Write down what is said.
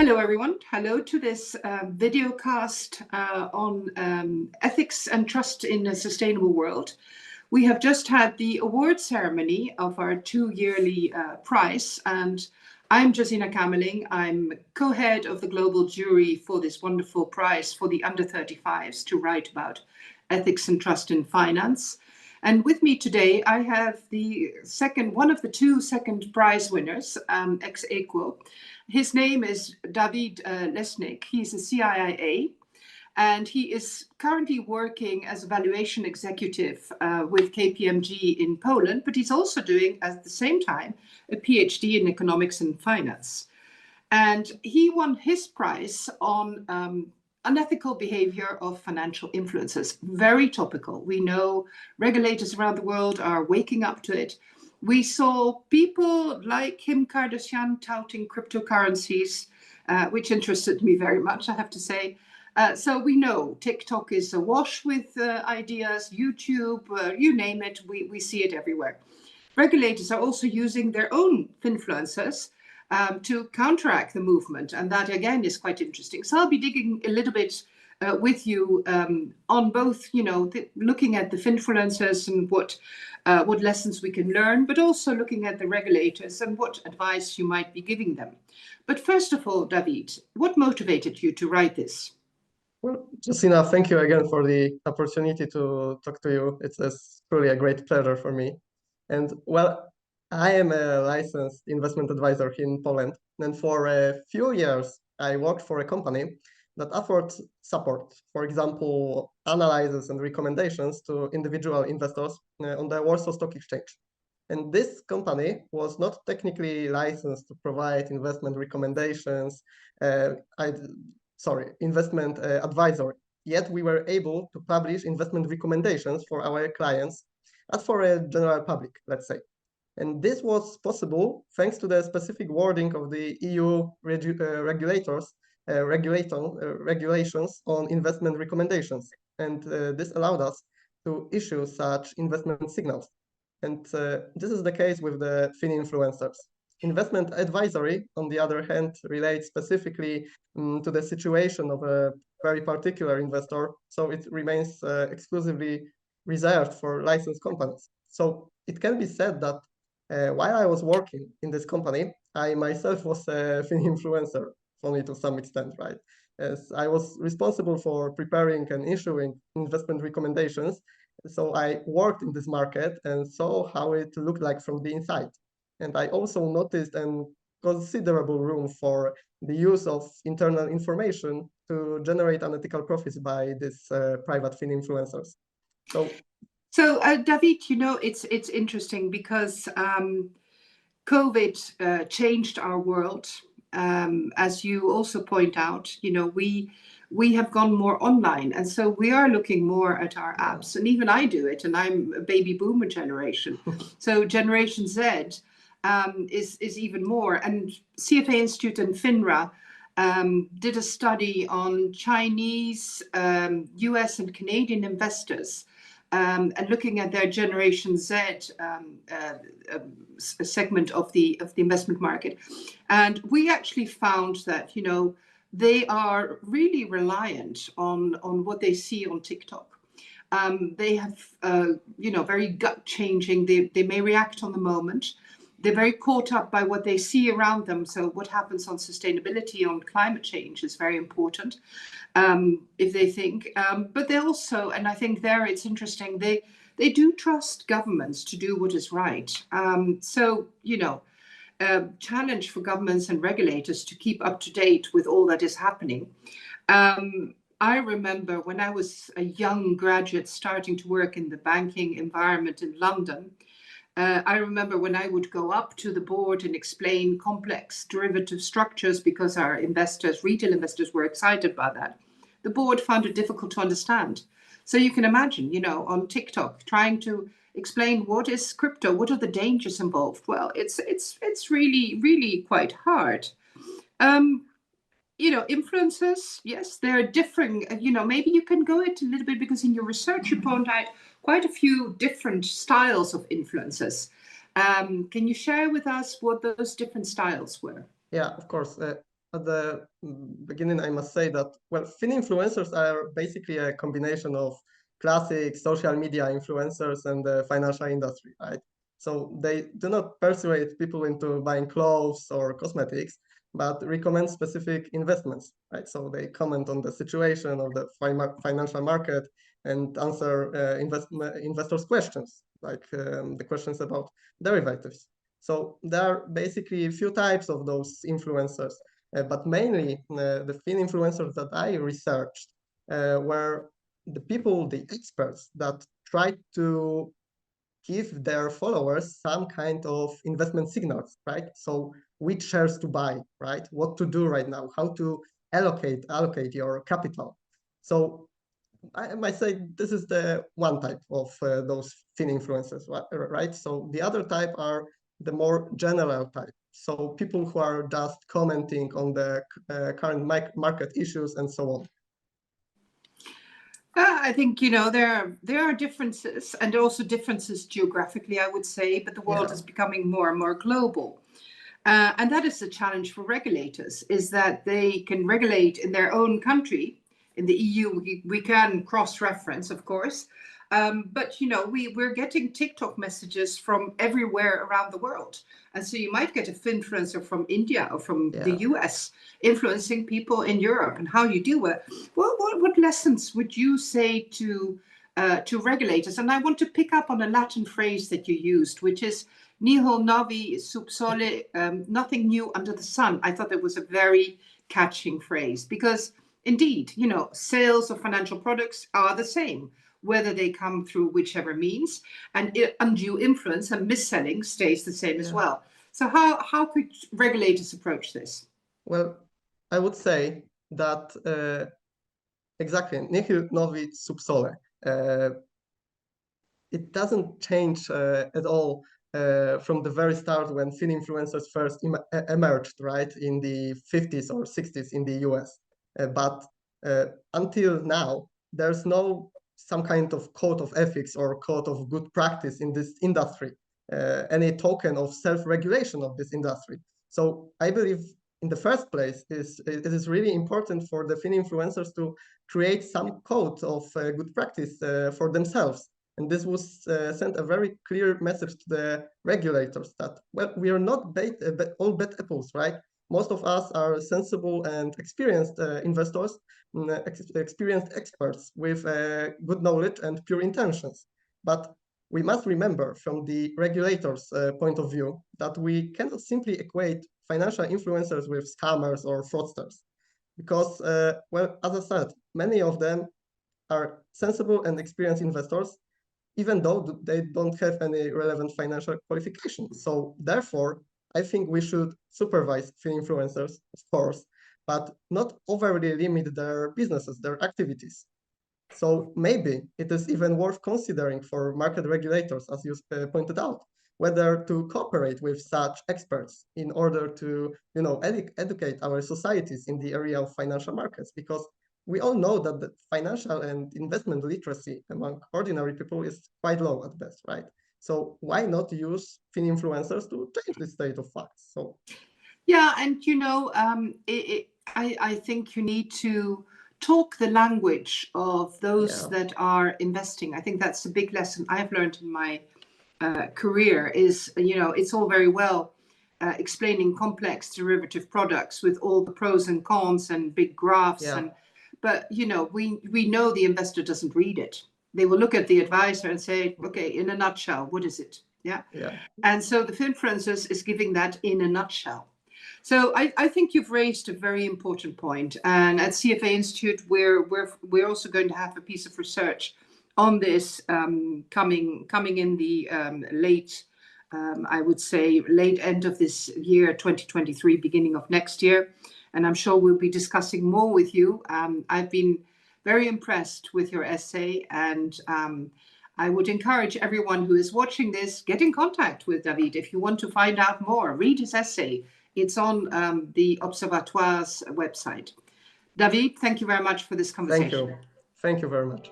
Hello, everyone. Hello to this video cast on ethics and trust in a sustainable world. We have just had the award ceremony of our two-yearly prize, and I'm Josina Kamerling. I'm co-head of the global jury for this wonderful prize for the under 35s to write about ethics and trust in finance. And with me today, I have one of the two second prize winners, ex aequo. His name is Dawid Lesznik. He's a CIA, and he is currently working as a valuation executive with KPMG in Poland, but he's also doing, at the same time, a PhD in economics and finance. And he won his prize on unethical behavior of financial influencers. Very topical. We know regulators around the world are waking up to it. We saw people like Kim Kardashian touting cryptocurrencies, which interested me very much, I have to say. So we know TikTok is awash with ideas, YouTube, you name it, we see it everywhere. Regulators are also using their own influencers to counteract the movement. And that, again, is quite interesting. So I'll be digging a little bit with you on both, looking at the finfluencers and what lessons we can learn, but also looking at the regulators and what advice you might be giving them. But first of all, Dawid, what motivated you to write this? Well, Josina, thank you again for the opportunity to talk to you. It's truly a great pleasure for me. And well, I am a licensed investment advisor in Poland, and for a few years, I worked for a company that offered support, for example, analysis and recommendations to individual investors on the Warsaw Stock Exchange. And this company was not technically licensed to provide investment recommendations, investment advisory. Yet we were able to publish investment recommendations for our clients as for a general public, let's say. And this was possible thanks to the specific wording of the EU regulations on investment recommendations. And this allowed us to issue such investment signals. And this is the case with the fin-influencers. Investment advisory, on the other hand, relates specifically to the situation of a very particular investor, so it remains exclusively reserved for licensed companies. So it can be said that while I was working in this company, I myself was a fin-influencer, only to some extent, right? As I was responsible for preparing and issuing investment recommendations, so I worked in this market and saw how it looked like from the inside. And I also noticed a considerable room for the use of internal information to generate unethical profits by these private fin influencers. So Dawid, it's interesting because COVID changed our world. As you also point out, we have gone more online, and so we are looking more at our apps. And even I do it, and I'm a baby boomer generation. So Generation Z is even more. And CFA Institute and FINRA did a study on Chinese, US and Canadian investors and looking at their Generation Z segment of the investment market. And we actually found that, they are really reliant on what they see on TikTok. They have, very gut changing. They may react on the moment. They're very caught up by what they see around them. So what happens on sustainability, on climate change is very important, if they think. But they also, and I think there it's interesting, they do trust governments to do what is right. Challenge for governments and regulators to keep up to date with all that is happening. I remember when I was a young graduate starting to work in the banking environment in London, I remember when I would go up to the board and explain complex derivative structures because our investors, retail investors, were excited by that. The board found it difficult to understand. So you can imagine, on TikTok, trying to explain what is crypto, what are the dangers involved. Well, it's really, really quite hard. Influencers, yes, they're differing. Maybe you can go into a little bit because in your research you point out quite a few different styles of influencers. Can you share with us what those different styles were? Yeah, of course. at the beginning, I must say that, well, influencers are basically a combination of classic social media influencers and the financial industry, right? So they do not persuade people into buying clothes or cosmetics, but recommend specific investments, right? So they comment on the situation of the financial market and answer investors' questions, like the questions about derivatives. So there are basically a few types of those influencers, but mainly the influencers that I researched were the people, the experts that tried to give their followers some kind of investment signals, right? So which shares to buy, right? What to do right now, how to allocate your capital. So I might say this is the one type of those thin influencers, right? So the other type are the more general type. So people who are just commenting on the current market issues and so on. I think, there are differences, and also differences geographically, I would say, but the world is becoming more and more global. And that is the challenge for regulators, is that they can regulate in their own country. In the EU, we can cross-reference, of course, but we're getting TikTok messages from everywhere around the world, and so you might get a influencer from India or from the US influencing people in Europe, and how you do it. Well, what lessons would you say to regulators? And I want to pick up on a Latin phrase that you used, which is "Nihil novi sub sole," nothing new under the sun. I thought that was a very catching phrase, because indeed, sales of financial products are the same, whether they come through whichever means, and undue influence and mis-selling stays the same as well. So how could regulators approach this? Well, I would say that exactly, nihil novi sub sole. It doesn't change at all from the very start when thin influencers first emerged, right, in the 50s or 60s in the US. But until now, there's no some kind of code of ethics or code of good practice in this industry, any token of self-regulation of this industry. So I believe in the first place, it is really important for the thin influencers to create some code of good practice for themselves. And this was sent a very clear message to the regulators that, well, we are not all bad apples, right? Most of us are sensible and experienced investors, experienced experts with good knowledge and pure intentions. But we must remember from the regulators' point of view that we cannot simply equate financial influencers with scammers or fraudsters. Because, well, as I said, many of them are sensible and experienced investors, even though they don't have any relevant financial qualifications. So therefore, I think we should supervise influencers, of course, but not overly limit their businesses, their activities. So maybe it is even worth considering for market regulators, as you pointed out, whether to cooperate with such experts in order to, educate our societies in the area of financial markets, because we all know that the financial and investment literacy among ordinary people is quite low at best, right? So why not use influencers to change the state of facts? So yeah, and I think you need to talk the language of those that are investing. I think that's a big lesson I've learned in my career. Is it's all very well explaining complex derivative products with all the pros and cons and big graphs, but we know the investor doesn't read it. They will look at the advisor and say, okay, in a nutshell, what is it? Yeah. And so the influencers is giving that in a nutshell. So I think you've raised a very important point. And at CFA Institute, we're also going to have a piece of research on this coming in the late, I would say, late end of this year, 2023, beginning of next year. And I'm sure we'll be discussing more with you. I've been very impressed with your essay, and I would encourage everyone who is watching this, get in contact with Dawid if you want to find out more. Read his essay. It's on the Observatoire's website. Dawid, thank you very much for this conversation. Thank you. Thank you very much.